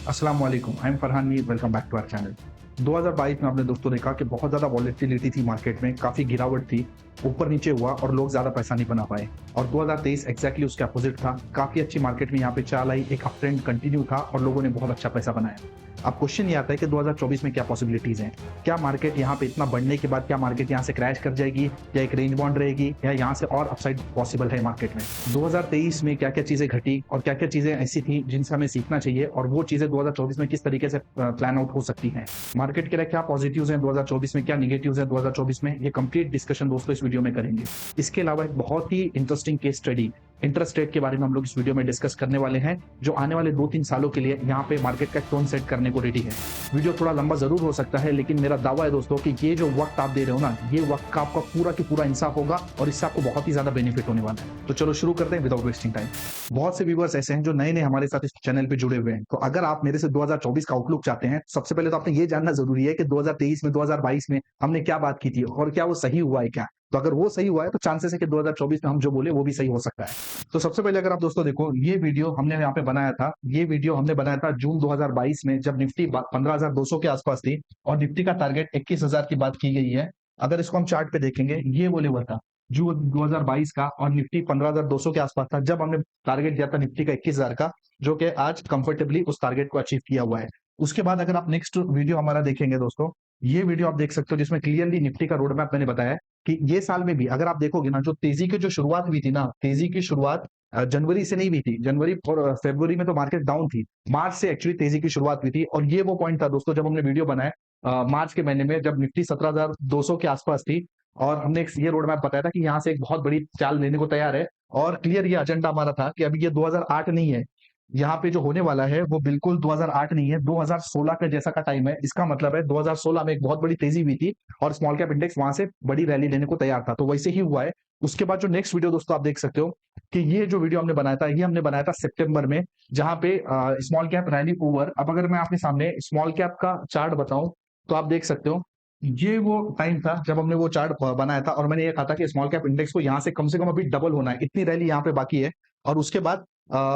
अस्सलाम वालेकुम, I am Farhan Mir, welcome back to our channel. 2022 में आपने दोस्तों देखा कि बहुत ज़्यादा वॉलेटिलिटी थी मार्केट में, काफ़ी गिरावट थी, ऊपर-नीचे हुआ और लोग ज़्यादा पैसा नहीं बना पाए। और 2023 एग्ज़ैक्टली उसके अपोज़िट था, काफ़ी अच्छी मार्केट में यहाँ पे चाल आई, एक अप ट्रेंड कंटिन्यू था और लोगों ने बहुत अच्छा पैसा बनाया। अब क्वेश्चन ये आता है कि 2024 में क्या पॉसिबिलिटीज़ हैं? क्या मार्केट यहाँ पे इतना बढ़ने के बाद क्या मार्केट यहाँ से क्रैश कर जाएगी या एक रेंज बाउंड रहेगी या यहाँ से और अपसाइड पॉसिबल है मार्केट में? 2023 में क्या-क्या चीज़ें घटी और क्या-क्या चीज़ें ऐसी थी जिनसे हमें सीखना चाहिए और वो चीज़ें 2024 में किस तरीके से प्लान आउट हो सकती हैं? मार्केट के लिए क्या पॉजिटिव्स हैं 2024 में, क्या नेगेटिव्स हैं 2024 में? ये कंप्लीट डिस्कशन दोस्तों इस वीडियो में करेंगे। इसके अलावा एक बहुत ही interesting case study interest rate के बारे में हम लोग इस वीडियो में डिस्कस करने वाले हैं, जो आने वाले 2-3 सालों के लिए यहाँ पे मार्केट का टोन सेट करने को रेडी है। वीडियो थोड़ा लंबा ज़रूर हो सकता है, लेकिन मेरा दावा है दोस्तों कि ये जो वक़्त आप दे रहे हो ना, ये वक़्त का आपका पूरा की पूरा इंसाफ होगा और इससे आपको बहुत ही ज़्यादा बेनिफिट होने वाला है। तो चलो शुरू करते हैं विदाउट वेस्टिंग टाइम। बहुत से व्यूअर्स ऐसे हैं जो नए-नए हमारे साथ इस चैनल पे जुड़े हुए हैं। तो अगर आप मेरे से 2024 का आउटलुक चाहते हैं, सबसे पहले तो आपने ये जानना ज़रूरी है कि 2023 में, 2022 में हमने क्या बात की थी और क्या वो सही हुआ है क्या? तो अगर वो सही हुआ है तो चांसेस है कि 2024 में हम जो बोले वो भी सही हो सकता है। तो सबसे पहले अगर आप दोस्तों देखो, ये वीडियो हमने यहाँ पे बनाया था, ये वीडियो हमने बनाया था जून 2022 में, जब निफ्टी 15,200 के आसपास थी और निफ्टी का टारगेट 21,000 की बात की गई है। अगर इसको हम चार्ट पे देखेंगे, ये वो लेवल था जून 2022 का और निफ्टी 15,200 के आसपास था जब हमने टारगेट दिया था निफ्टी का 21,000 का, जो कि आज कंफर्टेबली उस टारगेट को अचीव किया हुआ है। उसके बाद अगर आप नेक्स्ट वीडियो हमारा देखेंगे दोस्तों, ये वीडियो आप देख सकते हो जिसमें क्लियरली निफ्टी का रोड मैप मैंने बताया है कि ये साल में भी अगर आप देखोगे ना, जो तेजी की जो शुरुआत हुई थी ना, तेजी की शुरुआत जनवरी से नहीं हुई थी। जनवरी और फरवरी में तो मार्केट डाउन थी। मार्च से एक्चुअली तेजी की शुरुआत हुई थी और ये वो पॉइंट था दोस्तों जब हमने वीडियो बनाया मार्च के महीने में, जब निफ्टी 17,200 के आसपास थी और हमने ये रोड मैप बताया था कि यहाँ से एक बहुत बड़ी चाल लेने को तैयार है। और क्लियर ये एजेंडा हमारा था कि अभी ये 2008 नहीं है, यहाँ पे जो होने वाला है वो बिल्कुल 2008 नहीं है, 2016 का जैसा का टाइम है। इसका मतलब है 2016 में एक बहुत बड़ी तेजी हुई थी और स्मॉल कैप इंडेक्स वहां से बड़ी रैली लेने को तैयार था, तो वैसे ही हुआ है। उसके बाद जो नेक्स्ट वीडियो दोस्तों आप देख सकते हो कि ये जो वीडियो हमने बनाया था, ये हमने बनाया था सितंबर में, जहां पे स्मॉल कैप रैली ओवर। अब अगर मैं आपके सामने स्मॉल कैप का चार्ट बताऊं तो आप देख सकते हो, ये वो टाइम था जब हमने वो चार्ट बनाया था और मैंने ये कहा था कि स्मॉल कैप इंडेक्स को यहाँ से कम अभी डबल होना है, इतनी रैली यहाँ पे बाकी है। और उसके बाद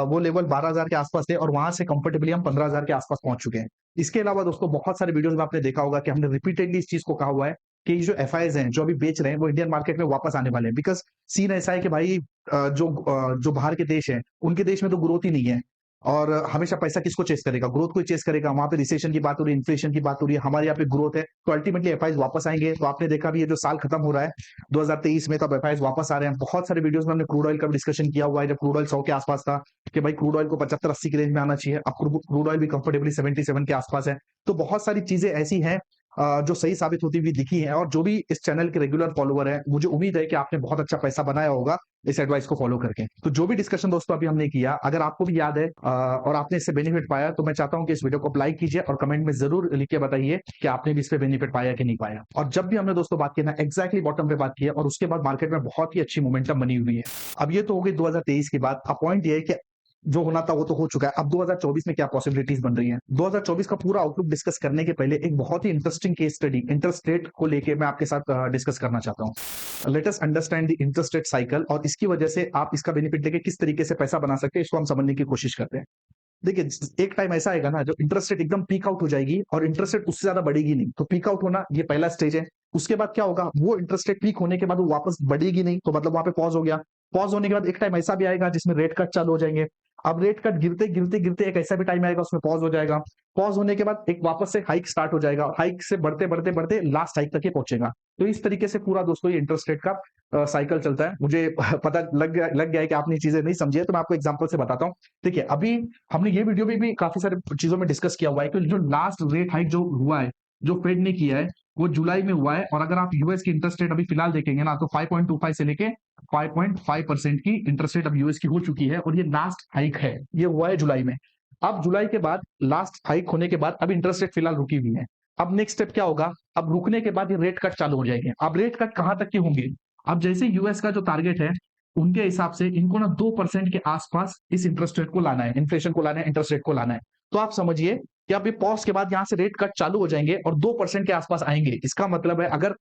वो लेवल 12,000 के आसपास थे और वहां से कंफर्टेबली हम 15,000 के आसपास पहुंच चुके हैं। इसके अलावा दोस्तों बहुत सारे वीडियोस में आपने देखा होगा कि हमने रिपीटेडली इस चीज को कहा हुआ है कि ये जो एफआईज हैं जो अभी बेच रहे हैं वो इंडियन मार्केट में वापस आने वाले हैं। बिकॉज सीन ऐसा है कि भाई जो बाहर के देश हैं उनके देश में तो ग्रोथ ही नहीं है और हमेशा पैसा किसको चेस करेगा? ग्रोथ को ही चेस करेगा। वहां पे रिसेशन की बात हो रही है, इन्फ्लेशन की बात हो रही है, हमारे यहाँ पे ग्रोथ है, तो अल्टीमेटली एफआईज वापस आएंगे। तो आपने देखा भी ये जो साल खत्म हो रहा है 2023 में, तब एफआईज वापस आ रहे हैं। बहुत सारे वीडियोस में हमने क्रूड ऑयल का डिस्कशन किया हुआ है, जब क्रूड ऑयल 100 के आसपास था कि भाई क्रूड ऑयल को 75-80 की रेंज में आना चाहिए। अब क्रूड ऑयल भी कंफर्टेबली 77 के आसपास है। तो बहुत सारी चीजें ऐसी हैं जो सही साबित होती हुई दिखी है। और जो भी इस चैनल के रेगुलर फॉलोवर है, मुझे उम्मीद है कि आपने बहुत अच्छा पैसा बनाया होगा इस एडवाइस को फॉलो करके। तो जो भी डिस्कशन दोस्तों अभी हमने किया, अगर आपको भी याद है और आपने इससे बेनिफिट पाया, तो मैं चाहता हूं कि इस वीडियो को लाइक कीजिए और कमेंट में जरूर लिख के बताइए कि आपने भी इस पे बेनिफिट पाया कि नहीं पाया। और जब भी हमने दोस्तों बात की ना, एग्जैक्टली बॉटम पे बात की है और उसके बाद मार्केट में बहुत ही अच्छी मोमेंटम बनी हुई है। अब ये तो हो गई 2023 की बात। अब पॉइंट ये है कि जो होना था वो तो हो चुका है। अब 2024 में क्या पॉसिबिलिटीज बन रही हैं? 2024 का पूरा आउटलुक डिस्कस करने के पहले एक बहुत ही interesting case study interest rate को लेके मैं आपके साथ डिस्कस करना चाहता हूं। Let us understand the interest rate cycle और इसकी वजह से आप इसका बेनिफिट लेके किस तरीके से पैसा बना सकते हैं, इसको हम समझने की कोशिश करते हैं। देखिए, एक टाइम ऐसा आएगा ना जो इंटरेस्ट रेट एकदम पीक आउट हो जाएगी और इंटरेस्ट रेट उससे ज्यादा बढ़ेगी नहीं। तो पीक आउट होना ये पहला स्टेज है। उसके बाद क्या होगा, वो इंटरेस्ट रेट पीक होने के बाद वो वापस बढ़ेगी नहीं, तो मतलब वहां पे पॉज हो गया। पॉज होने के बाद एक टाइम ऐसा भी आएगा जिसमें रेट कट चालू हो जाएंगे। अब रेट कट गिरते गिरते गिरते एक ऐसा भी टाइम आएगा उसमें पॉज हो जाएगा। पॉज होने के बाद एक वापस से हाइक स्टार्ट हो जाएगा, हाइक से बढ़ते बढ़ते बढ़ते लास्ट हाइक तक ये पहुंचेगा। तो इस तरीके से पूरा दोस्तों ये इंटरेस्ट रेट का साइकिल चलता है। मुझे पता लग गया है कि आपने चीजें नहीं समझी है, तो मैं आपको एग्जांपल से बताता हूँ। देखिए, अभी हमने ये वीडियो में भी काफी सारी चीजों में डिस्कस किया हुआ है कि जो लास्ट रेट हाइक जो हुआ है, जो फेड ने किया है, वो जुलाई में हुआ है। और अगर आप यूएस की इंटरेस्ट रेट अभी फिलहाल देखेंगे ना, तो 5.25 से लेके 5.5% की इंटरेस्ट रेट अब यूएस की हो चुकी है और ये लास्ट हाइक है, ये हुआ है जुलाई में। अब जुलाई के बाद लास्ट हाइक होने के बाद अब इंटरेस्ट रेट फिलहाल रुकी हुई है। अब नेक्स्ट स्टेप क्या होगा, अब रुकने के बाद ये रेट कट चालू हो जाएंगे। अब रेट कट कहां तक के होंगे? अब जैसे यूएस का जो टारगेट है, उनके हिसाब से इनको ना 2% के आसपास इस इंटरेस्ट रेट को लाना है, इन्फ्लेशन को लाना है, इंटरेस्ट रेट को लाना है। तो आप समझिए कि अब ये पॉज के बाद यहां से रेट कट चालू हो जाएंगे और 2% के आसपास आएंगे। इसका मतलब है अगर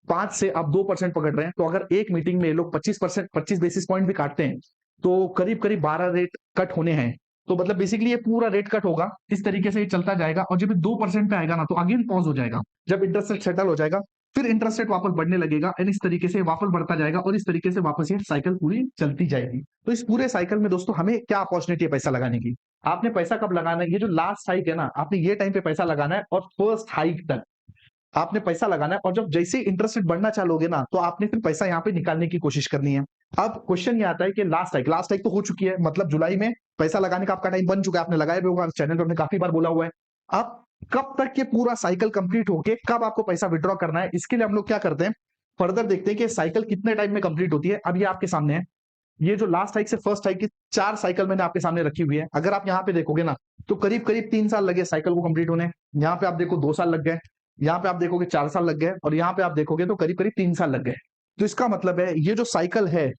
5 से आप 2% पकड़ रहे हैं, तो अगर एक मीटिंग में ये लोग 25% 25 बेसिस पॉइंट भी काटते हैं, तो करीब करीब 12 रेट कट होने हैं। तो मतलब बेसिकली ये पूरा रेट कट होगा, इस तरीके से ये चलता जाएगा और जब ये 2% पे आएगा ना तो अगेन पॉज हो जाएगा। जब इंटरेस्ट रेट सेटल हो जाएगा फिर इंटरेस्ट रेट वापस बढ़ने लगेगा एंड इस तरीके से वापस बढ़ता जाएगा और इस तरीके से वापस ये साइकिल पूरी चलती जाएगी। तो इस पूरे साइकिल में दोस्तों हमें क्या अपॉर्चुनिटी है पैसा लगाने की? आपने पैसा कब लगाना है? ये जो लास्ट हाइक है ना, आपने ये टाइम पे पैसा लगाना है और फर्स्ट हाइक तक आपने पैसा लगाना है और जब जैसे ही इंटरेस्ट रेट बढ़ना चालू होगे ना तो आपने फिर पैसा यहाँ पे निकालने की कोशिश करनी है। अब क्वेश्चन ये आता है कि लास्ट हाइक तो हो चुकी है, मतलब जुलाई में पैसा लगाने का आपका टाइम बन चुका है, आपने लगाया भी होगा, चैनल पे हमने काफी बार बोला हुआ है। अब कब तक ये पूरा साइकिल कंप्लीट होके कब आपको पैसा विड्रॉ करना है, इसके लिए हम लोग क्या करते हैं, फर्दर देखते हैं कि साइकिल कितने टाइम में कंप्लीट होती है। अब ये आपके सामने है, ये जो लास्ट हाइक से फर्स्ट हाइक की 4 साइकिल मैंने आपके सामने रखी हुई है। अगर आप यहाँ पे देखोगे ना तो करीब करीब 3 साल लगे साइकिल को कंप्लीट होने। यहाँ पे आप देखो 2 साल लग गए, यहाँ पे आप देखोगे 4 साल लग गए और यहाँ पे आप देखोगे तो करीब करीब 3 साल लग गए। तो इसका मतलब है ये जो साइकिल है,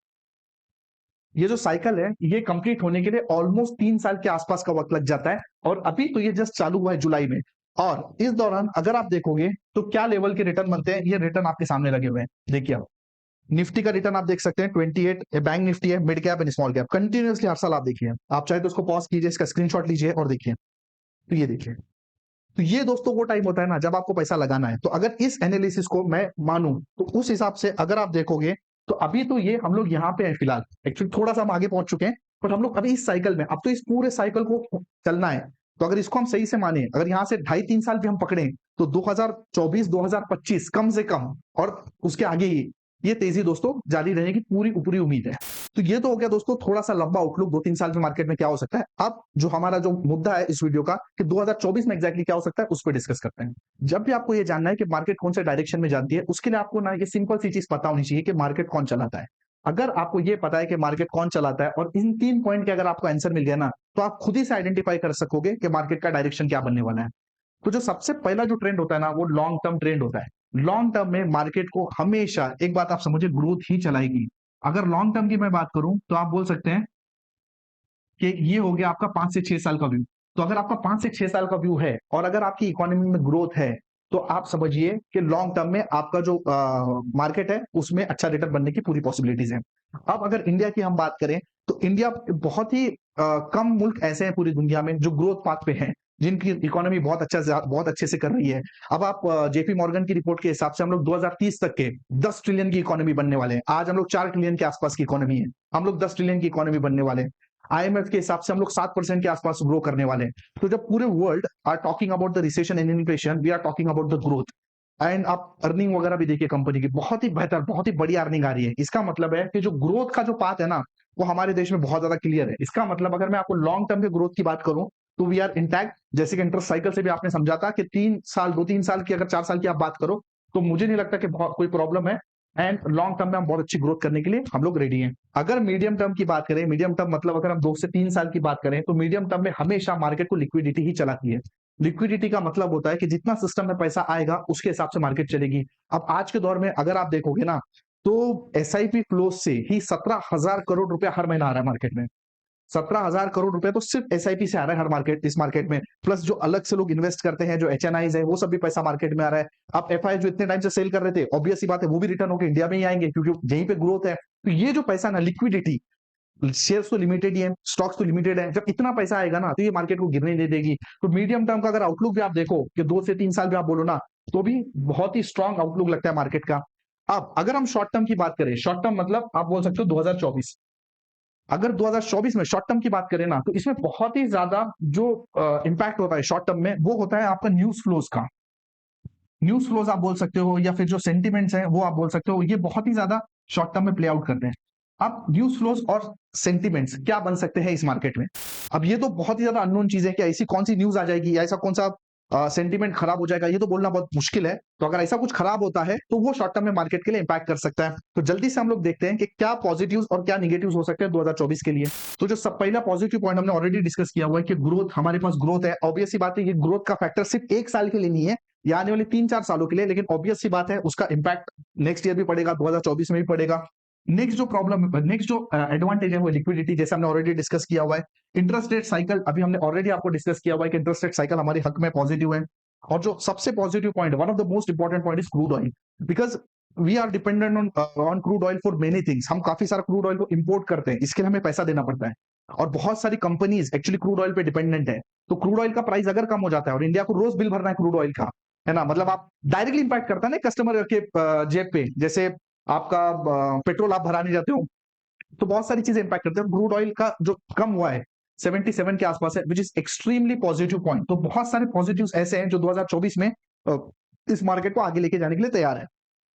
ये कंप्लीट होने के लिए ऑलमोस्ट 3 साल के आसपास का वक्त लग जाता है और अभी तो ये जस्ट चालू हुआ है जुलाई में। और इस दौरान अगर आप देखोगे तो क्या लेवल के रिटर्न बनते हैं, ये रिटर्न आपके सामने लगे हुए हैं। देखिए आप निफ्टी का रिटर्न आप देख सकते हैं 28, बैंक निफ्टी है, mid cap and small cap, continuously हर साल आप देखिए। आप चाहे तो उसको पॉज कीजिए, इसका स्क्रीनशॉट लीजिए और देखिए। तो ये देखिए, तो ये दोस्तों वो टाइम होता है ना जब आपको पैसा लगाना है। तो अगर इस एनालिसिस को मैं मानूं तो उस हिसाब से अगर आप देखोगे तो अभी तो ये हम लोग यहाँ पे हैं फिलहाल, एक्चुअली थोड़ा सा हम आगे पहुंच चुके हैं पर हम लोग अभी इस साइकिल में, अब तो इस पूरे साइकिल को चलना है। तो अगर इसको हम सही से माने, अगर यहाँ से 2.5-3 साल भी हम पकड़े तो 2024-2025 कम से कम और उसके आगे ही ये तेजी दोस्तों जारी रहने की पूरी ऊपरी उम्मीद है। तो ये तो हो गया दोस्तों थोड़ा सा लंबा आउटलुक 2-3 साल में मार्केट में क्या हो सकता है। अब जो हमारा जो मुद्दा है इस वीडियो का कि 2024 में एग्जैक्टली क्या हो सकता है उस पर डिस्कस करते हैं। जब भी आपको ये जानना है कि मार्केट कौन से डायरेक्शन में जाती है, उसके लिए आपको ना ये सिंपल सी चीज पता होनी चाहिए कि मार्केट कौन चलाता है। अगर आपको ये पता है कि मार्केट कौन चलाता है और इन 3 पॉइंट के अगर आपको आंसर मिल गया ना तो आप खुद ही से आइडेंटिफाई कर सकोगे कि मार्केट का डायरेक्शन क्या बनने वाला है। तो जो सबसे पहला जो ट्रेंड होता है ना वो लॉन्ग टर्म ट्रेंड होता है। लॉन्ग टर्म में मार्केट को हमेशा एक बात आप समझिए, ग्रोथ ही चलाएगी। अगर लॉन्ग टर्म की मैं बात करूं तो आप बोल सकते हैं कि ये हो गया आपका 5 से 6 साल का व्यू। तो अगर आपका 5 से 6 साल का व्यू है और अगर आपकी इकोनॉमी में ग्रोथ है तो आप समझिए कि लॉन्ग टर्म में आपका जो मार्केट है उसमें अच्छा रिटर्न बनने की पूरी पॉसिबिलिटीज है। अब अगर इंडिया की हम बात करें तो इंडिया बहुत ही कम मुल्क ऐसे हैं पूरी दुनिया में जो ग्रोथ पाथ पे हैं, जिनकी इकोनॉमी बहुत अच्छे से कर रही है। अब आप जेपी मॉर्गन की रिपोर्ट के हिसाब से हम लोग 2030 तक के 10 ट्रिलियन की इकोनॉमी बनने वाले हैं। आज हम लोग 4 ट्रिलियन के आसपास की इकोनॉमी है, हम लोग 10 ट्रिलियन की इकोनॉमी बनने वाले हैं। आईएमएफ के हिसाब से हम लोग 7% के आसपास ग्रो करने वाले हैं। तो जब पूरे world are talking about the recession and inflation, we are talking about the growth. And आप अर्निंग वगैरह भी देखिए कंपनी की बहुत ही बेहतर, बहुत ही बड़ी अर्निंग आ रही है। इसका मतलब है कि जो ग्रोथ का जो पाथ है ना वो हमारे देश में बहुत ज्यादा क्लियर है। इसका मतलब अगर मैं आपको लॉन्ग टर्म के ग्रोथ की बात करूं तो वी आर इंटैक्ट। जैसे कि इंटरेस्ट साइकिल से भी आपने समझा था कि 3 साल, 2-3 साल की, अगर 4 साल की आप बात करो तो मुझे नहीं लगता कि बहुत कोई प्रॉब्लम है। एंड लॉन्ग टर्म में हम बहुत अच्छी ग्रोथ करने के लिए हम लोग रेडी हैं। अगर मीडियम टर्म की बात करें, मीडियम टर्म मतलब अगर हम 2 से 3 साल की बात करें तो मीडियम टर्म में हमेशा मार्केट को लिक्विडिटी ही चलाती है। लिक्विडिटी का मतलब होता है कि जितना सिस्टम में पैसा आएगा उसके हिसाब से मार्केट चलेगी। अब आज के दौर में अगर आप देखोगे ना तो एसआईपी फ्लो से ही 17,000 करोड़ रुपया हर महीना आ रहा है मार्केट में। 17,000 करोड़ रुपए तो सिर्फ एसआईपी से आ रहा है हर मार्केट, इस मार्केट में। प्लस जो अलग से लोग इन्वेस्ट करते हैं, जो एचएनआईज है, वो सब भी पैसा मार्केट में आ रहा है। अब एफआई जो इतने टाइम से सेल कर रहे थे, ऑब्वियस सी बात है वो भी रिटर्न होकर इंडिया में ही आएंगे क्योंकि यहीं पे ग्रोथ है। तो ये जो पैसा ना, लिक्विडिटी, शेयर्स तो लिमिटेड ही है, स्टॉक्स तो लिमिटेड है, जब इतना पैसा आएगा ना तो ये मार्केट को गिरने नहीं देगी। तो मीडियम टर्म का अगर आउटलुक भी आप देखो कि 2 से 3 साल भी आप बोलो ना तो भी बहुत ही स्ट्रांग आउटलुक लगता है मार्केट का। अब अगर हम शॉर्ट टर्म की बात करें, शॉर्ट टर्म मतलब आप बोल सकते हो 2024। अगर 2024 में शॉर्ट टर्म की बात करें ना तो इसमें बहुत ही ज्यादा जो इंपैक्ट होता है शॉर्ट टर्म में वो होता है आपका न्यूज फ्लोज का। न्यूज फ्लोज आप बोल सकते हो या फिर जो सेंटिमेंट्स हैं वो आप बोल सकते हो, ये बहुत ही ज्यादा शॉर्ट टर्म में प्ले आउट करते हैं। अब न्यूज फ्लोज और सेंटिमेंट्स क्या बन सकते हैं इस मार्केट में? अब ये तो बहुत ही ज्यादा अननोन चीज है कि ऐसी कौन सी न्यूज आ जाएगी या ऐसा कौन सा सेंटिमेंट खराब हो जाएगा, ये तो बोलना बहुत मुश्किल है। तो अगर ऐसा कुछ खराब होता है तो वो शॉर्ट टर्म में मार्केट के लिए इंपैक्ट कर सकता है। तो जल्दी से हम लोग देखते हैं कि क्या पॉजिटिव्स और क्या निगेटिव्स हो सकते हैं 2024 के लिए। तो जो सब पहला पॉजिटिव पॉइंट हमने ऑलरेडी डिस्कस किया हुआ है कि ग्रोथ, हमारे पास ग्रोथ है। ऑब्वियस सी बात है ये ग्रोथ का फैक्टर सिर्फ 1 साल के लिए नहीं है या आने वाले 3-4 सालों के लिए, लेकिन ऑब्वियस सी बात है उसका इंपैक्ट नेक्स्ट ईयर भी पड़ेगा, 2024 में भी पड़ेगा। नेक्स्ट जो एडवांटेज है वो लिक्विडिटी, जैसे हमने ऑलरेडी डिस्कस किया हुआ है। इंटरेस्ट रेट साइकिल अभी हमने ऑलरेडी आपको डिस्कस किया हुआ है कि इंटरेस्ट रेट साइकिल हमारे हक में पॉजिटिव है। और जो सबसे positive point, one of the most important point is crude oil, because we are dependent on crude oil for many things. हम काफी सारा क्रूड ऑयल को इंपोर्ट करते हैं, इसके लिए हमें पैसा देना पड़ता है। और बहुत सारी कंपनीज एक्चुअली क्रूड ऑयल पे डिपेंडेंट है। तो क्रूड ऑयल का प्राइस अगर कम हो जाता है और इंडिया को रोज बिल भरना है क्रूड ऑयल का, है ना, मतलब आप डायरेक्टली इंपैक्ट करता है ना कस्टमर के जेब पे, जैसे आपका पेट्रोल आप भराने जाते हो तो बहुत सारी चीजें इंपैक्ट करते हैं। क्रूड ऑयल का जो कम हुआ है 77 के आसपास है, which is extremely positive point. तो बहुत सारे पॉजिटिव्स ऐसे हैं जो 2024 में इस मार्केट को आगे लेके जाने के लिए तैयार है।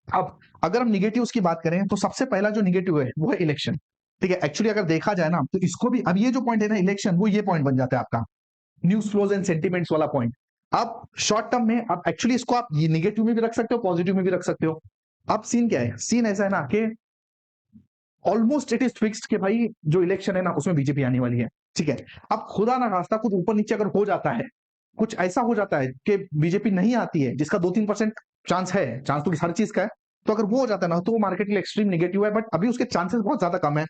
अब अगर हम निगेटिव्स की बात करें तो सबसे पहला जो निगेटिव है वो है इलेक्शन। ठीक है, एक्चुअली अगर देखा जाए ना तो इसको भी, अब ये जो पॉइंट है ना इलेक्शन, वो ये पॉइंट बन जाता है आपका न्यूज फ्लोज एंड सेंटिमेंट्स वाला पॉइंट। आप शॉर्ट टर्म में आप एक्चुअली इसको आप ये निगेटिव में भी रख सकते हो, पॉजिटिव में भी रख सकते हो। अब सीन क्या है, सीन ऐसा है ना कि ऑलमोस्ट इट इज फिक्स्ड कि भाई जो इलेक्शन है ना उसमें बीजेपी आने वाली है। ठीक है, अब खुदा ना खास्ता कुछ ऊपर नीचे अगर हो जाता है, कुछ ऐसा हो जाता है कि बीजेपी नहीं आती है, जिसका 2-3% चांस है, चांस तो हर चीज का है, तो अगर वो हो जाता है ना तो वो मार्केट के लिए एक्सट्रीम नेगेटिव है, बट अभी उसके चांसेस बहुत ज्यादा कम है।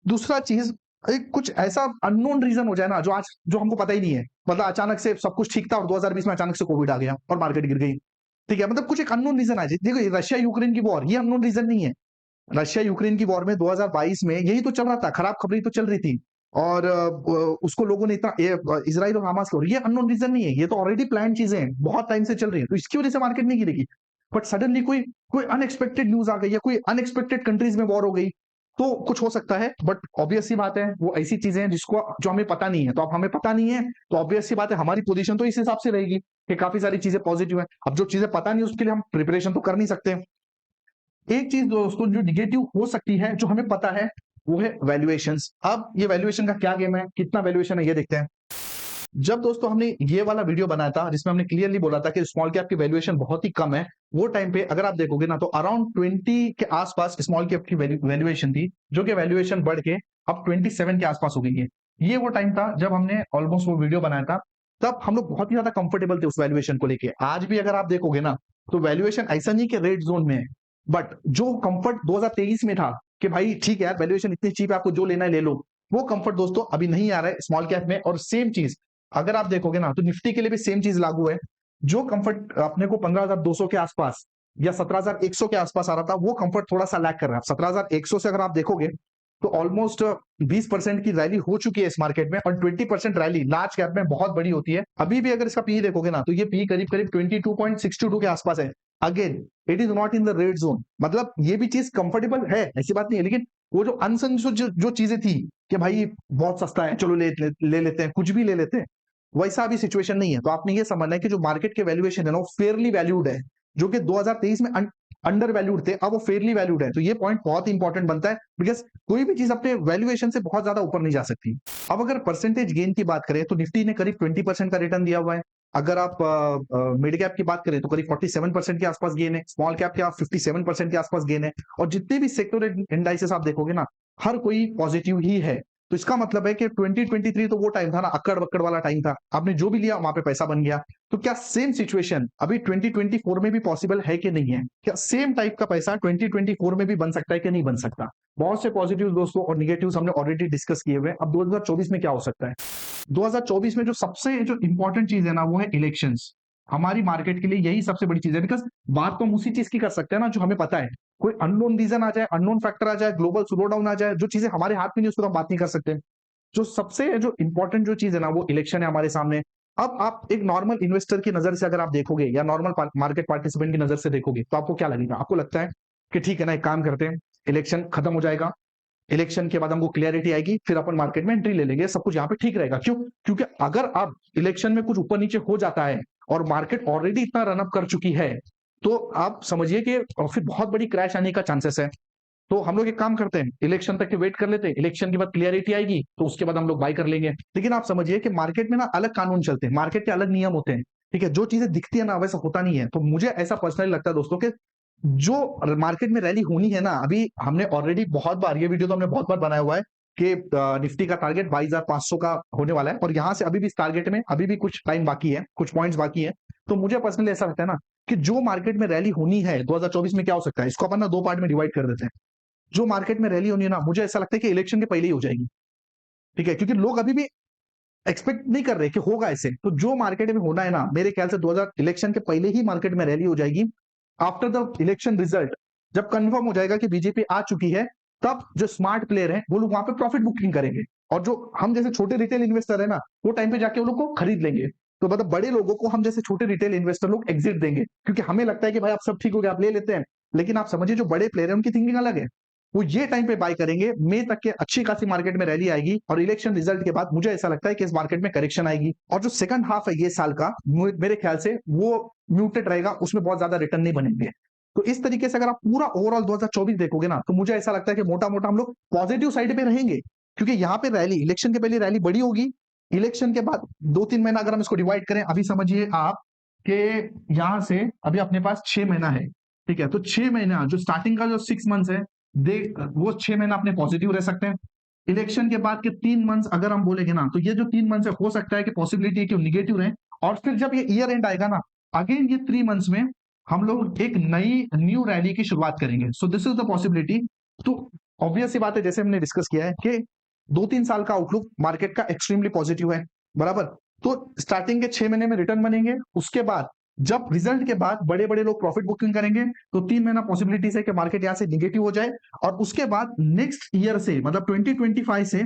दूसरा चीज, एक कुछ ऐसा अननोन रीजन हो जाए ना जो आज जो हमको पता ही नहीं है, मतलब अचानक से सब कुछ ठीक था और 2020 में अचानक से कोविड आ गया और मार्केट गिर गई। ठीक है, मतलब कुछ एक अननोन रीजन आ जाए। देखो रशिया यूक्रेन की वॉर, ये अननोन रीजन नहीं है। रशिया यूक्रेन की वॉर में 2022 में यही तो चल रहा था, खराब खबरें तो चल रही थी, और उसको लोगों ने इतना इजराइल और हमास को, ये अननोन रीजन नहीं है, ये तो ऑलरेडी प्लान चीजें हैं, बहुत टाइम से चल रही है, तो इसकी वजह से मार्केट नहीं गिरेगी। बट सडनली कोई कोई अनएक्सपेक्टेड न्यूज आ गई या कोई अनएक्सपेक्टेड कंट्रीज में वॉर हो गई तो कुछ हो सकता है। बट ऑब्वियस सी बात है वो ऐसी चीजें हैं जिसको जो हमें पता नहीं है, तो अब हमें पता नहीं है तो ऑब्वियस सी बात है हमारी पोजीशन तो इस हिसाब से रहेगी कि काफी सारी चीजें पॉजिटिव है। अब जो चीजें पता नहीं उसके लिए हम प्रिपरेशन तो कर नहीं सकते। एक चीज दोस्तों जो निगेटिव हो सकती है जो हमें पता है वो है वैल्यूएशंस। अब ये वैल्यूएशन का क्या गेम है, कितना वैल्यूएशन है ये देखते हैं। जब दोस्तों हमने ये वाला वीडियो बनाया था जिसमें हमने क्लियरली बोला था कि स्मॉल कैप की वैल्यूएशन बहुत ही कम है, वो टाइम पे अगर आप देखोगे ना तो अराउंड 20 के आसपास स्मॉल कैप की वैल्यूएशन थी, जो कि वैल्यूएशन बढ़ के अब 27 के आसपास हो गई है। ये वो टाइम था जब हमने ऑलमोस्ट वो वीडियो बनाया था, तब हम लोग बहुत ही ज्यादा कंफर्टेबल थे उस वैल्यूएशन को लेके। आज भी अगर आप देखोगे ना तो वैल्यूएशन ऐसा नहीं कि रेड जोन में है, बट जो कंफर्ट 2023 में था कि भाई ठीक है यार वैल्यूएशन इतनी चीप है, आपको जो लेना है ले लो, वो कंफर्ट दोस्तों अभी नहीं आ रहा है स्मॉल कैप में। और सेम चीज अगर आप देखोगे ना तो निफ्टी के लिए भी सेम चीज लागू है। जो कंफर्ट अपने को 15,200 के आसपास या 17,100 के आसपास आ रहा था, वो कंफर्ट थोड़ा सा लैग कर रहा है। 17,100 से अगर आप देखोगे तो ऑलमोस्ट 20% की रैली हो चुकी है इस मार्केट में, और 20% रैली लार्ज कैप में बहुत बड़ी होती है। अभी भी अगर इसका पी देखोगे ना तो ये पी करीब करीब 22.62 के आसपास है। Again it is not in the red zone, मतलब ये भी चीज कंफर्टेबल है, ऐसी बात नहीं है, लेकिन वो जो अनसन जो चीजें थी कि भाई बहुत सस्ता है चलो ले लेते हैं, कुछ भी ले लेते हैं, वैसा अभी सिचुएशन नहीं है। तो आपने ये समझना है कि जो मार्केट के वैल्यूएशन है ना वो फेयरली वैल्यूड है, जो कि 2023 में अंडर वैल्यूड थे, अब वो फेयरली वैल्यूड है। तो ये पॉइंट बहुत इंपॉर्टेंट बनता है, बिकॉज कोई भी चीज अपने वैल्यूएशन से बहुत ज्यादा ऊपर नहीं जा सकती। अब अगर परसेंटेज गेन की बात करें तो निफ्टी ने करीब 20% का रिटर्न दिया हुआ है। अगर आप मिड कैप की बात करें तो करीब 47% के आसपास गेन है, स्मॉल कैप के आप 57% के आसपास गेन है, और जितने भी सेक्टर इंडाइसेस आप देखोगे ना हर कोई पॉजिटिव ही है। तो इसका मतलब है कि 2023 तो वो टाइम था ना अक्कड़ बक्कड़ वाला टाइम था, आपने जो भी लिया वहां पे पैसा बन गया। तो क्या सेम सिचुएशन अभी 2024 में भी पॉसिबल है कि नहीं है? क्या सेम टाइप का पैसा 2024 में भी बन सकता है कि नहीं बन सकता? बहुत से पॉजिटिव दोस्तों और निगेटिव्स हमने ऑलरेडी डिस्कस किए हुए। अब 2024 में क्या हो सकता है? 2024 में जो सबसे जो इंपॉर्टेंट चीज है ना वो है इलेक्शंस। हमारी मार्केट के लिए यही सबसे बड़ी चीज है, बिकॉज बात तो हम उसी चीज की कर सकते हैं ना जो हमें पता है। कोई अननोन रीजन आ जाए, अननोन फैक्टर आ जाए, ग्लोबल स्लो डाउन आ जाए, जो चीजें हमारे हाथ में नहीं उसको तो हम बात नहीं कर सकते। जो सबसे जो इंपॉर्टेंट जो चीज है ना वो इलेक्शन है हमारे सामने। अब आप एक नॉर्मल इन्वेस्टर की नजर से अगर आप देखोगे या नॉर्मल मार्केट पार्टिसिपेंट की नजर से देखोगे तो आपको क्या लगेगा? आपको लगता है कि ठीक है ना, एक काम करते हैं, इलेक्शन खत्म हो जाएगा, इलेक्शन के बाद हमको क्लियरिटी आएगी, फिर अपन मार्केट में एंट्री ले लेंगे, सब कुछ यहाँ पे ठीक रहेगा। क्यों? क्योंकि अगर अब इलेक्शन में कुछ ऊपर नीचे हो जाता है और मार्केट ऑलरेडी इतना रन अप कर चुकी है, तो आप समझिए कि फिर बहुत बड़ी क्रैश आने का चांसेस है। तो हम लोग एक काम करते हैं, इलेक्शन तक के वेट कर लेते हैं, इलेक्शन के बाद क्लियरिटी आएगी तो उसके बाद हम लोग बाय कर लेंगे। लेकिन आप समझिए कि मार्केट में ना अलग कानून चलते हैं, मार्केट के अलग नियम होते हैं। ठीक है, जो चीजें दिखती है ना वैसा होता नहीं है। तो मुझे ऐसा पर्सनली लगता है दोस्तों कि जो मार्केट में रैली होनी है ना, अभी हमने ऑलरेडी बहुत बार, ये वीडियो तो हमने बहुत बार बनाया हुआ है कि निफ्टी का टारगेट 22,500 का होने वाला है, और यहां से अभी भी इस टारगेट में अभी भी कुछ टाइम बाकी है, कुछ पॉइंट्स बाकी है। तो मुझे पर्सनली ऐसा लगता है ना कि जो मार्केट में रैली होनी है 2024 में क्या हो सकता है, इसको अपन ना दो पार्ट में डिवाइड कर देते हैं। जो मार्केट में रैली होनी है ना, मुझे ऐसा लगता है कि इलेक्शन के पहले ही हो जाएगी। ठीक है, क्योंकि लोग अभी भी एक्सपेक्ट नहीं कर रहे कि होगा ऐसे। तो जो मार्केट में होना है ना, मेरे ख्याल से 2000 इलेक्शन के पहले ही मार्केट में रैली हो जाएगी। आफ्टर द इलेक्शन रिजल्ट जब कंफर्म हो जाएगा कि बीजेपी आ चुकी है, तब जो स्मार्ट प्लेयर है वो लोग वहां पे प्रॉफिट बुकिंग करेंगे। और जो हम जैसे छोटे रिटेल इन्वेस्टर है ना, वो टाइम पे जाके वो लोग को खरीद लेंगे। तो मतलब बड़े लोगों को हम जैसे छोटे रिटेल इन्वेस्टर लोग एग्जिट देंगे, क्योंकि हमें लगता है कि भाई आप सब ठीक हो गया, आप ले लेते हैं। लेकिन आप समझिए जो बड़े प्लेयर है उनकी थिंकिंग अलग है। वो ये टाइम पे बाय करेंगे, मई तक के अच्छी खासी मार्केट में रैली आएगी, और इलेक्शन रिजल्ट के बाद मुझे ऐसा लगता है कि इस मार्केट में करेक्शन आएगी, और जो सेकंड हाफ है ये साल का, मेरे ख्याल से वो म्यूटेड रहेगा, उसमें बहुत ज्यादा रिटर्न नहीं बनेंगे। तो इस तरीके से अगर आप पूरा ओवरऑल 2024 देखोगे ना, तो मुझे ऐसा लगता है कि मोटा मोटा हम लोग पॉजिटिव साइड पे रहेंगे, क्योंकि यहाँ पे रैली इलेक्शन के पहले रैली बड़ी होगी। इलेक्शन के बाद 2-3 महीना अगर हम इसको डिवाइड करें, अभी समझिए आप कि यहां से अभी अपने पास 6 महीना है, ठीक है। तो 6 महीना जो स्टार्टिंग का जो 6 मंथ्स है, वो 6 महीना अपने पॉजिटिव रह सकते हैं। इलेक्शन के बाद के 3 मंथ्स अगर हम बोलेंगे ना, तो ये जो 3 मंथ्स है, हो सकता है कि पॉसिबिलिटी है कि निगेटिव रहे। और फिर जब ये ईयर एंड आएगा ना, अगेन ये 3 मंथ्स में हम लोग एक नई न्यू रैली की शुरुआत करेंगे। So this is the possibility. तो ऑब्वियस सी बात है, जैसे हमने डिस्कस किया है कि 2-3 साल का आउटलुक मार्केट का एक्सट्रीमली पॉजिटिव है, बराबर। तो स्टार्टिंग के 6 महीने में रिटर्न बनेंगे, उसके बाद जब रिजल्ट के बाद बड़े बड़े लोग प्रॉफिट बुकिंग करेंगे, तो 3 महीना पॉसिबिलिटीज है कि मार्केट यहां से निगेटिव हो जाए। और उसके बाद नेक्स्ट ईयर से, मतलब 2025 से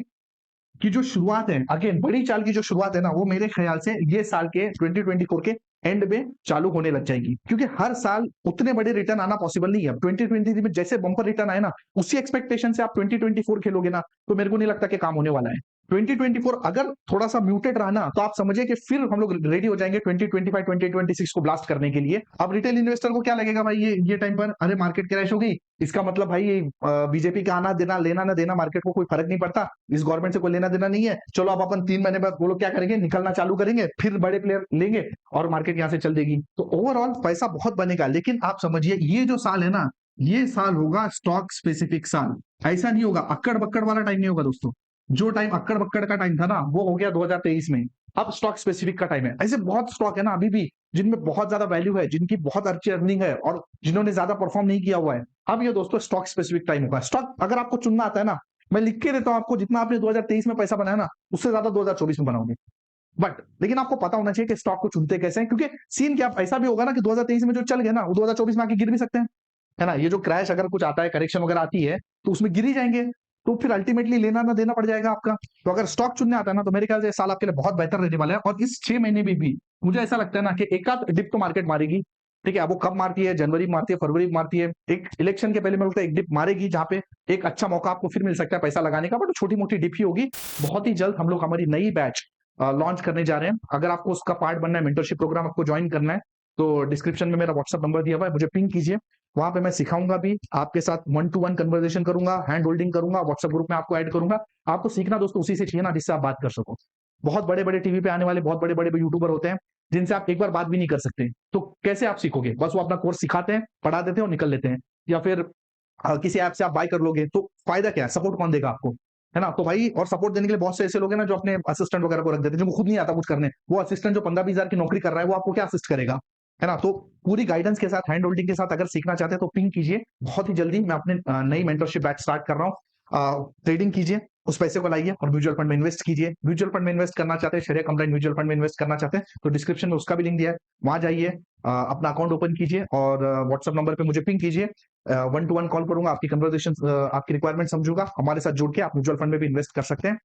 की जो शुरुआत है, अगेन बड़ी चाल की जो शुरुआत है ना, वो मेरे ख्याल से ये साल के 2024 के एंड में चालू होने लग जाएगी, क्योंकि हर साल उतने बड़े रिटर्न आना पॉसिबल नहीं है। 2023 में जैसे बम्पर रिटर्न आए ना, उसी एक्सपेक्टेशन से आप 2024 खेलोगे ना, तो मेरे को नहीं लगता कि काम होने वाला है। 2024 अगर थोड़ा सा म्यूटेड रहा ना, तो आप समझिए कि फिर हम लोग रेडी हो जाएंगे 2025 2026 को ब्लास्ट करने के लिए। अब रिटेल इन्वेस्टर को क्या लगेगा भाई, ये टाइम पर अरे मार्केट क्रैश हो गई, इसका मतलब भाई बीजेपी का आना देना, लेना ना देना मार्केट को कोई फर्क नहीं पड़ता, इस गवर्नमेंट से कोई लेना देना नहीं है, चलो अब अपन 3 महीने बाद वो लोग क्या करेंगे, निकलना चालू करेंगे, फिर बड़े प्लेयर लेंगे और मार्केट यहां से चल देगी। तो ओवरऑल पैसा बहुत बनेगा, लेकिन आप समझिए ये जो साल है ना, ये साल होगा स्टॉक स्पेसिफिक साल। ऐसा नहीं होगा, अक्कड़ बक्कड़ वाला टाइम नहीं होगा दोस्तों। जो टाइम अक्कड़ बक्कड़ का टाइम था ना, वो हो गया 2023 में। अब स्टॉक स्पेसिफिक का टाइम है। ऐसे बहुत स्टॉक है ना अभी भी, जिनमें बहुत ज्यादा वैल्यू है, जिनकी बहुत अच्छी अर्निंग है, और जिन्होंने ज्यादा परफॉर्म नहीं किया हुआ है। अब ये दोस्तों स्टॉक स्पेसिफिक टाइम होगा। स्टॉक अगर आपको चुनना आता है ना, मैं लिख के देता हूं आपको, जितना आपने 2023 में पैसा बनाया ना, उससे ज्यादा 2024 में बनाओगे। बट लेकिन आपको पता होना चाहिए कि स्टॉक को चुनते कैसे हैं, क्योंकि सीन क्या ऐसा भी होगा ना कि 2023 में जो चल गए ना, वो 2024 में आके गिर भी सकते हैं, है ना। ये जो क्रैश अगर कुछ आता है, करेक्शन वगैरह आती है, तो उसमें गिर ही जाएंगे। तो फिर अल्टीमेटली लेना ना देना पड़ जाएगा आपका। तो अगर स्टॉक चुनने आता है ना, तो मेरे ख्याल से साल आपके लिए बहुत बेहतर रहने वाला है। और इस 6 महीने में भी मुझे ऐसा लगता है ना कि एक आध डिप तो मार्केट मारेगी, ठीक है। अब वो कब मारती है, जनवरी में मारती है, फरवरी में मारती है, एक इलेक्शन के पहले मेरे लगता है एक डिप मारेगी, जहां पे एक अच्छा मौका आपको फिर मिल सकता है पैसा लगाने का, बट छोटी मोटी डिप ही होगी। बहुत ही जल्द हम लोग हमारी नई बैच लॉन्च करने जा रहे हैं। अगर आपको उसका पार्ट बनना है, मेंटरशिप प्रोग्राम आपको ज्वाइन करना है, तो डिस्क्रिप्शन में मेरा व्हाट्सअप नंबर दिया हुआ है, मुझे पिंग कीजिए। वहां पे मैं सिखाऊंगा भी, आपके साथ 1-to-1 कन्वर्सेशन करूंगा, हैंड होल्डिंग करूंगा, व्हाट्सएप ग्रुप में आपको ऐड करूंगा। आपको सीखना दोस्तों उसी से चाहिए ना, जिससे आप बात कर सको। बहुत बड़े बड़े टीवी पे आने वाले बहुत बड़े बड़े यूट्यूबर होते हैं, जिनसे आप एक बार बात भी नहीं कर सकते। तो कैसे आप सीखोगे, बस वो अपना कोर्स सिखाते हैं, पढ़ा देते हैं और निकल लेते हैं। या फिर किसी ऐप से आप बाय कर लोगे, तो फायदा क्या है, सपोर्ट कौन देगा आपको, है ना। तो भाई, और सपोर्ट देने के लिए बहुत से ऐसे लोग हैं ना, जो अपने असिस्टेंट वगैरह को रख देते हैं, जिनको खुद नहीं आता कुछ करने। वो असिस्टेंट जो 15-20 हजार की नौकरी कर रहा है, वो आपको क्या असिस्ट करेगा, है ना। तो पूरी गाइडेंस के साथ, हैंड होल्डिंग के साथ अगर सीखना चाहते हैं, तो पिंग कीजिए। बहुत ही जल्दी मैं अपने नई मेंटरशिप बैच स्टार्ट कर रहा हूँ। ट्रेडिंग कीजिए, उस पैसे को लाइए और म्यूचुअल फंड में इन्वेस्ट कीजिए। म्यूचुअल फंड में इन्वेस्ट करना चाहते हैं, शेयर कंप्लाइंट म्यूचुअल फंड में इन्वेस्ट करना चाहते हैं, तो डिस्क्रिप्शन में उसका भी लिंक दिया है, वहां जाइए, अपना अकाउंट ओपन कीजिए और व्हाट्सएप नंबर पे मुझे पिंग कीजिए। 1-to-1 कॉल करूंगा, आपकी कन्वर्सेशन, आपकी रिक्वायरमेंट समझूंगा, हमारे साथ जुड़ के आप म्यूचुअल फंड में भी इन्वेस्ट कर सकते हैं।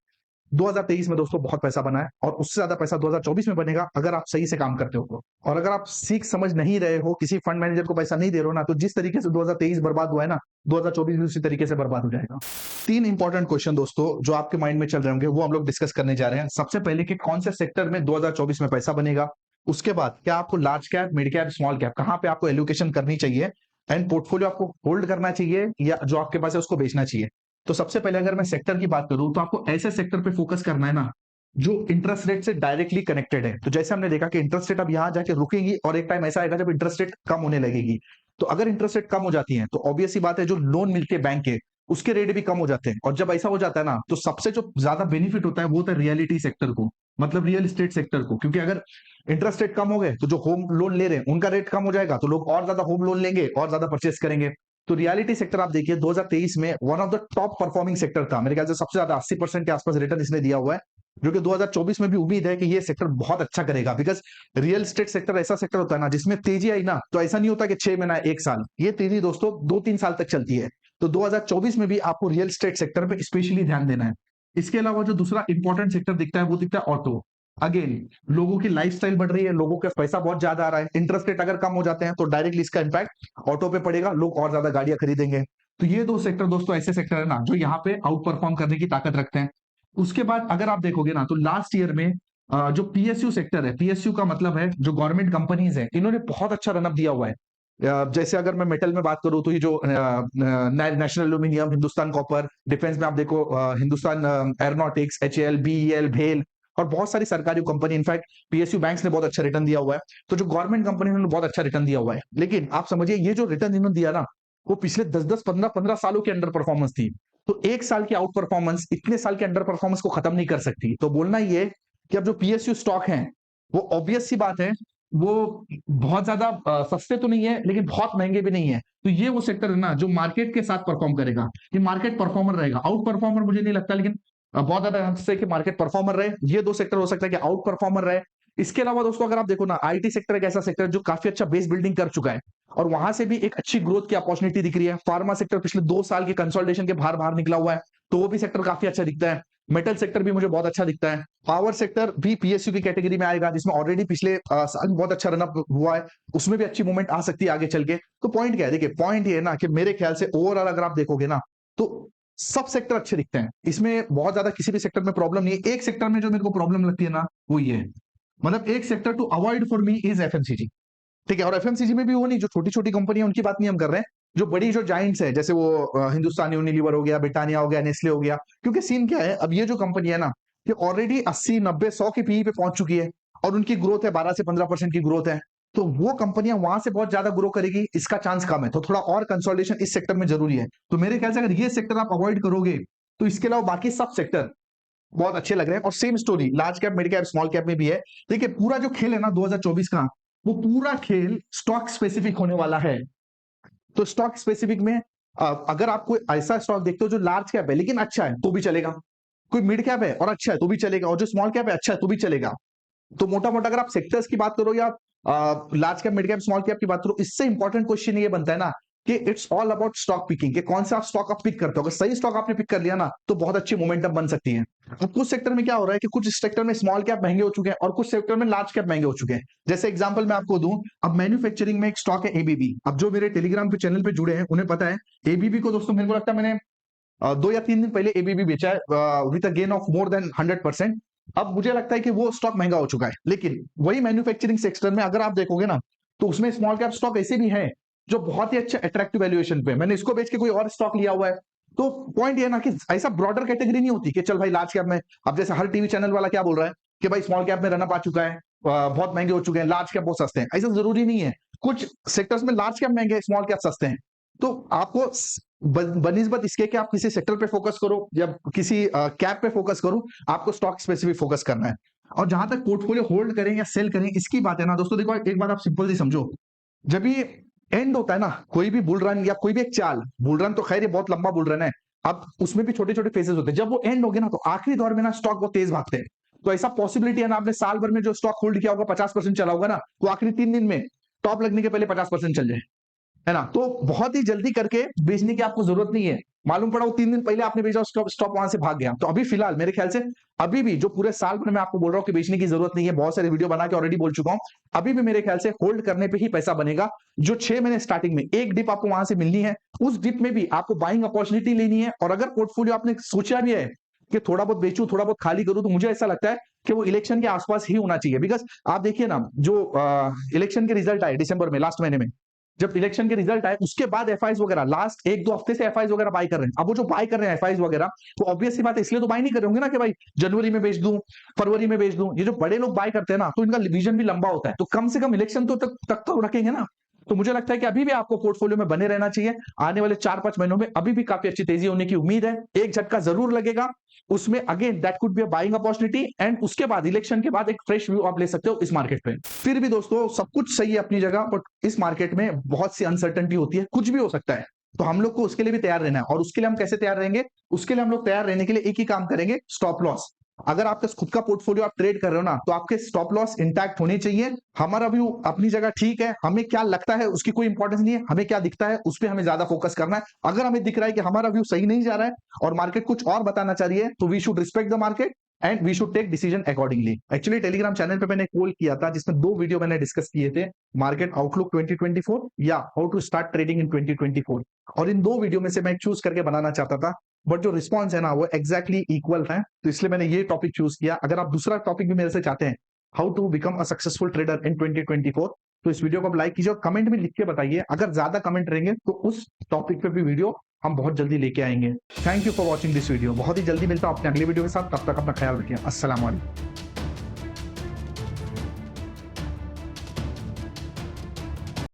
2023 में दोस्तों बहुत पैसा बना है, और उससे ज्यादा पैसा 2024 में बनेगा, अगर आप सही से काम करते हो तो। और अगर आप सीख समझ नहीं रहे हो, किसी फंड मैनेजर को पैसा नहीं दे रहे हो ना, तो जिस तरीके से 2023 बर्बाद हुआ है ना, 2024 भी उसी तरीके से बर्बाद हो जाएगा। 3 इंपॉर्टेंट क्वेश्चन दोस्तों जो आपके माइंड में चल रहे होंगे, वो हम लोग डिस्कस करने जा रहे हैं। सबसे पहले कि कौन से सेक्टर में 2024 में पैसा बनेगा। उसके बाद क्या आपको large cap, mid cap, small cap, कहां पे आपको एलोकेशन करनी चाहिए, एंड पोर्टफोलियो आपको होल्ड करना चाहिए या जो आपके पास है उसको बेचना चाहिए। तो सबसे पहले अगर मैं सेक्टर की बात करूं, तो आपको ऐसे सेक्टर पे फोकस करना है ना, जो इंटरेस्ट रेट से डायरेक्टली कनेक्टेड है। तो जैसे हमने देखा कि इंटरेस्ट रेट अब यहां जाके रुकेगी, और एक टाइम ऐसा आएगा जब इंटरेस्ट रेट कम होने लगेगी। तो अगर इंटरेस्ट रेट कम हो जाती है, तो ऑब्वियस सी बात है, जो लोन मिलते हैं बैंक के, उसके रेट भी कम हो जाते हैं। और जब ऐसा हो जाता है ना, तो सबसे जो ज्यादा बेनिफिट होता है, वो होता है रियलिटी सेक्टर को, मतलब रियल एस्टेट सेक्टर को। क्योंकि अगर इंटरेस्ट रेट कम हो गए, तो जो होम लोन ले रहे हैं उनका रेट कम हो जाएगा, तो लोग और ज्यादा होम लोन लेंगे और ज्यादा परचेस करेंगे। तो रियलिटी सेक्टर आप देखिए, 2023 में one of the top performing sector था, मेरे ख्याल से सबसे ज्यादा 80% के आसपास रिटर्न इसने दिया हुआ है। जो कि 2024 में भी उम्मीद है कि ये सेक्टर बहुत अच्छा करेगा, बिकॉज रियल एस्टेट सेक्टर ऐसा सेक्टर होता है ना, जिसमें तेजी आई ना, तो ऐसा नहीं होता कि 6 महीना, 1 साल, ये तेजी दोस्तों 2-3 साल तक चलती है। तो 2024 में भी आपको रियल एस्टेट सेक्टर पे स्पेशली ध्यान देना है। इसके अलावा जो दूसरा इंपॉर्टेंट सेक्टर दिखता है वो दिखता है ऑटो। अगेन, लोगों की लाइफस्टाइल बढ़ रही है, लोगों का पैसा बहुत ज्यादा आ रहा है, इंटरेस्ट रेट अगर कम हो जाते हैं तो डायरेक्टली इसका इम्पैक्ट ऑटो पे पड़ेगा, लोग और ज्यादा गाड़ियां खरीदेंगे। तो ये दो सेक्टर दोस्तों ऐसे सेक्टर है ना जो यहाँ पे आउट परफॉर्म करने की ताकत रखते हैं। उसके बाद अगर आप देखोगे ना तो लास्ट ईयर में जो पीएसयू सेक्टर है, पीएसयू का मतलब है जो गवर्नमेंट कंपनीज है, इन्होंने बहुत अच्छा रनअप दिया हुआ है। जैसे अगर मैं मेटल में बात करूं तो ये जो national aluminium, Hindustan copper, defence में आप देखो हिंदुस्तान एरोनॉटिक्स, एचएएल, बीईएल, भेल और बहुत सारी सरकारी कंपनी, इनफैक्ट पीएसयू बैंक्स ने बहुत अच्छा रिटर्न दिया हुआ है। तो जो गवर्नमेंट कंपनी ने बहुत अच्छा रिटर्न दिया हुआ है, लेकिन आप समझिए ये जो रिटर्न इन्होंने दिया ना वो पिछले 10-10, 15-15 सालों की अंडर परफॉर्मेंस थी। तो एक साल की आउट परफॉर्मेंस इतने साल के अंडर परफॉर्मेंस को खत्म नहीं कर सकती। तो बोलना ये कि अब जो पीएसयू स्टॉक है वो ऑब्वियस सी बात है, वो बहुत ज्यादा सस्ते तो नहीं है लेकिन बहुत महंगे भी नहीं है। तो ये वो सेक्टर है ना जो मार्केट के साथ परफॉर्म करेगा, ये मार्केट परफॉर्मर रहेगा। आउट परफॉर्मर मुझे नहीं लगता, लेकिन बहुत ज्यादा चांसेस है कि मार्केट परफॉर्मर रहे। ये दो सेक्टर हो सकता है कि आउट परफॉर्मर रहे। इसके अलावा दोस्तों अगर आप देखो ना, आईटी सेक्टर एक ऐसा सेक्टर जो काफी अच्छा बेस बिल्डिंग कर चुका है और वहां से भी एक अच्छी ग्रोथ की अपॉर्चुनिटी दिख रही है। फार्मा सेक्टर पिछले 2 साल के कंसोलिडेशन के बाहर बाहर निकला हुआ है, तो वो भी सेक्टर काफी अच्छा दिखता है। मेटल सेक्टर भी मुझे बहुत अच्छा दिखता है। पावर सेक्टर भी पीएसयू की कैटेगरी में आएगा, जिसमें ऑलरेडी पिछले साल बहुत अच्छा रनअप हुआ है, उसमें भी अच्छी मूवमेंट आ सकती है आगे चल के। तो पॉइंट क्या है, देखिए पॉइंट ये है ना कि मेरे ख्याल से ओवरऑल अगर आप देखोगे ना तो सब सेक्टर अच्छे दिखते हैं, इसमें बहुत ज्यादा किसी भी सेक्टर में प्रॉब्लम नहीं है। एक सेक्टर में जो मेरे को प्रॉब्लम लगती है ना वो ये है, मतलब एक sector to avoid for me is FMCG. ठीक है, और एफएमसीजी में भी वो नहीं जो छोटी छोटी कंपनी है उनकी बात नहीं हम कर रहे हैं, जो बड़ी जो जाइंट्स है जैसे वो हिंदुस्तान यूनिलीवर हो गया, ब्रिटानिया हो गया, नेस्ले हो गया। क्योंकि सीन क्या है, अब ये जो कंपनी है ना ये ऑलरेडी 80, 90, 100 की पीई पे पहुंच चुकी है और उनकी ग्रोथ है 12 से 15% की ग्रोथ है। तो वो कंपनियां वहां से बहुत ज्यादा ग्रो करेगी, इसका चांस कम है। तो थोड़ा और कंसोलिडेशन इस सेक्टर में जरूरी है। तो मेरे ख्याल से अगर ये सेक्टर आप अवॉइड करोगे तो इसके अलावा बाकी सब सेक्टर बहुत अच्छे लग रहे हैं। और same story large cap, mid cap, small cap में भी है। देखिए पूरा जो खेल है ना 2024 का, वो पूरा खेल स्टॉक स्पेसिफिक होने वाला है। तो स्टॉक स्पेसिफिक में अगर आप कोई ऐसा स्टॉक देखते हो जो लार्ज कैप है लेकिन अच्छा है तो भी चलेगा, कोई मिड कैप है और अच्छा है तो भी चलेगा, और जो स्मॉल कैप है अच्छा है तो भी चलेगा। तो मोटा मोटा अगर आप सेक्टर्स की बात करो या large cap, mid cap, small cap की बात करो, इससे इंपॉर्टेंट क्वेश्चन ये बनता है ना कि it's all about stock picking, कि कौन सा आप स्टॉक आप पिक करते हो। अगर सही स्टॉक आपने पिक कर लिया ना तो बहुत अच्छी मोमेंटम बन सकती है। अब कुछ सेक्टर में क्या हो रहा है कि कुछ सेक्टर में स्मॉल कैप महंगे हो चुके हैं और कुछ सेक्टर में लार्ज कैप महंगे हो चुके हैं। जैसे एग्जांपल मैं आपको दूं, अब मैन्युफैक्चरिंग में एक स्टॉक है एबीबी। अब जो मेरे टेलीग्राम पे चैनल पे जुड़े हैं उन्हें पता है एबीबी को दोस्तों, मेरे को लगता है मैंने 2 या 3 दिन पहले एबीबी बेचा है with a gain of more than 100%। अब मुझे लगता है कि वो स्टॉक महंगा हो चुका है, लेकिन वही मैन्युफैक्चरिंग सेक्टर में अगर आप देखोगे ना तो उसमें स्मॉल कैप स्टॉक ऐसे भी है जो बहुत ही अच्छे अट्रैक्टिव वैल्यूएशन पे, मैंने इसको बेच के कोई और स्टॉक लिया हुआ है। तो पॉइंट ये है ना कि ऐसा ब्रॉडर कैटेगरी नहीं होती कि चल भाई लार्ज कैप में, अब जैसे हर टीवी चैनल वाला क्या बोल रहा है कि भाई स्मॉल कैप में रनअप आ चुका है, बहुत महंगे हो चुके हैं, लार्ज कैप बहुत सस्ते हैं। ऐसा जरूरी नहीं है, कुछ सेक्टर्स में लार्ज कैप महंगे, स्मॉल कैप सस्ते हैं। तो आपको बनिस्बत इसके कि आप किसी सेक्टर पे फोकस करो या किसी कैप पे फोकस करो, आपको स्टॉक स्पेसिफिक फोकस करना है। और जहां तक पोर्टफोलियो होल्ड करें या सेल करें इसकी बात है ना दोस्तों, देखो एक बात आप सिंपल सी समझो, जब ये एंड होता है ना कोई भी बुल रन या कोई भी एक चाल, बुल रन तो खैर ये बहुत लंबा बुल रन है, अब उसमें भी छोटे छोटे फेजेस होते हैं। जब वो एंड हो गया ना तो आखिरी दौर में ना स्टॉक बहुत तेज भागते हैं। तो ऐसा पॉसिबिलिटी है ना, आपने साल भर में जो स्टॉक होल्ड किया होगा 50% चला होगा ना, वो आखिरी 3 दिन में टॉप लगने के पहले 50% चल जाए, है ना। तो बहुत ही जल्दी करके बेचने की आपको जरूरत नहीं है। मालूम पड़ा वो 3 दिन पहले आपने बेचा, स्टॉक वहां से भाग गया। तो अभी फिलहाल मेरे ख्याल से अभी भी जो पूरे साल भर मैं आपको बोल रहा हूँ कि बेचने की जरूरत नहीं है, बहुत सारे वीडियो बना के ऑलरेडी बोल चुका हूं, अभी भी मेरे ख्याल से होल्ड करने पे ही पैसा बनेगा। जो 6 महीने स्टार्टिंग में एक डिप आपको वहां से मिलनी है, उस डिप में भी आपको बाइंग अपॉर्चुनिटी लेनी है। और अगर पोर्टफोलियो आपने सोचा भी है कि थोड़ा बहुत बेचूं, थोड़ा बहुत खाली करूं, तो मुझे ऐसा लगता है कि वो इलेक्शन के आसपास ही होना चाहिए। बिकॉज आप देखिए ना, जो इलेक्शन के रिजल्ट आए दिसंबर में, लास्ट महीने में जब इलेक्शन के रिजल्ट आए उसके बाद एफआईज वगैरह लास्ट 1-2 हफ्ते से एफआईज वगैरह बाय कर रहे हैं। अब वो जो बाय कर रहे हैं एफआईज वगैरह, तो ऑब्वियस सी बात है इसलिए तो बाय नहीं कर रहे होंगे ना कि भाई जनवरी में बेच दूं, फरवरी में बेच दूं। ये जो बड़े लोग बाय करते हैं ना तो इनका विजन भी लंबा होता है, तो कम से कम इलेक्शन तक तो रखेंगे ना। तो मुझे लगता है कि अभी भी आपको पोर्टफोलियो में बने रहना चाहिए। आने वाले 4-5 महीनों में अभी भी काफी अच्छी तेजी होने की उम्मीद है। एक झटका जरूर लगेगा उसमें, again that could be a buying opportunity, and उसके बाद इलेक्शन के बाद एक फ्रेश व्यू आप ले सकते हो इस मार्केट पे। फिर भी दोस्तों सब कुछ सही है अपनी जगह, बट इस मार्केट में बहुत सी अनसर्टेनिटी होती है, कुछ भी हो सकता है। तो हम लोग को उसके लिए भी तैयार रहना है। और उसके लिए हम कैसे तैयार रहेंगे, उसके लिए हम लोग तैयार रहने के लिए एक ही काम करेंगे, स्टॉप लॉस। अगर आपका खुद का पोर्टफोलियो आप ट्रेड कर रहे हो ना, तो आपके स्टॉप लॉस इंटैक्ट होने चाहिए। हमारा व्यू अपनी जगह ठीक है, हमें क्या लगता है उसकी कोई इंपॉर्टेंस नहीं है, हमें क्या दिखता है उस पर हमें ज्यादा फोकस करना है। अगर हमें दिख रहा है कि हमारा व्यू सही नहीं जा रहा है और मार्केट कुछ और बताना चाह रही है, तो we should respect the market and we should take decision accordingly. Actually Telegram channel पे मैंने कॉल किया था जिसमें 2 वीडियो मैंने डिस्कस किए थे, मार्केट आउटलुक 2024 या how to start trading in 2024, और इन 2 वीडियो में से मैं चूज करके बनाना चाहता था, बट जो रिस्पॉन्स है ना वो एग्जैक्टली इक्वल है, तो इसलिए मैंने ये टॉपिक चूज किया। अगर आप दूसरा टॉपिक भी मेरे से चाहते हैं, how to become a successful trader in 2024, तो इस वीडियो को आप लाइक कीजिए और कमेंट में लिख के बताइए। अगर ज्यादा कमेंट रहेंगे तो उस टॉपिक पे भी वीडियो हम बहुत जल्दी लेके आएंगे। Thank you for watching this video. बहुत ही जल्दी मिलता हूं अपने अगले वीडियो के साथ, तब तक अपना ख्याल रखिए। अस्सलाम वालेकुम।